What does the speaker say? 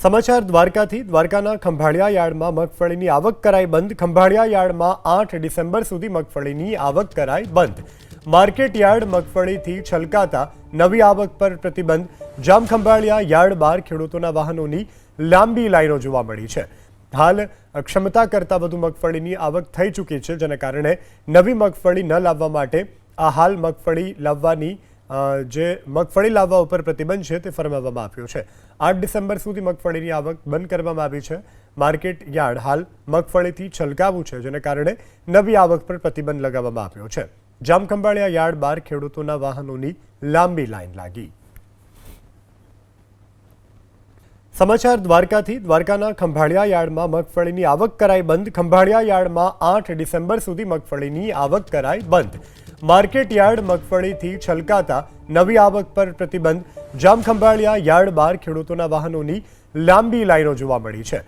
સમાચાર દ્વારકાથી દ્વારકાના ખંભાળિયા યાર્ડમાં મગફળીની આવક કરાઈ બંધ। ખંભાળિયા યાર્ડમાં 8 ડિસેમ્બર સુધી મગફળીની આવક કરાઈ બંધ। માર્કેટ યાર્ડ મગફળીથી છલકાતા નવી આવક પર પ્રતિબંધ। જામ ખંભાળિયા યાર્ડ બહાર ખેડૂતોના વાહનોની લાંબી લાઈનો જોવા મળી છે। હાલ ક્ષમતા કરતાં વધુ મગફળીની આવક થઈ ચૂકી છે, જેના કારણે નવી મગફળી ન લાવવા માટે હાલ મગફળી લાવવા ઉપર પ્રતિબંધ છે તે ફરમાવવામાં આવ્યો છે। 8 ડિસેમ્બર સુધી મગફળીની આવક બંધ કરવામાં આવી છે। માર્કેટ યાર્ડ હાલ મગફળીથી છલકાવું છે, જેને કારણે નવી આવક પર પ્રતિબંધ લગાવવામાં આવ્યો છે। જામ ખંભાળિયા યાર્ડ બહાર ખેડૂતોના વાહનોની લાંબી લાઈન લાગી। સમાચાર દ્વારકાથી દ્વારકાના ખંભાળિયા યાર્ડમાં મગફળીની આવક કરાઈ બંધ। ખંભાળિયા યાર્ડમાં 8 ડિસેમ્બર સુધી મગફળીની આવક કરાઈ બંધ। માર્કેટ યાર્ડ મગફળીથી છલકાતા નવી આવક પર પ્રતિબંધ। જામ ખંભાળિયા યાર્ડ બહાર ખેડૂતોના વાહનોની લાંબી લાઈનો જોવા મળી છે।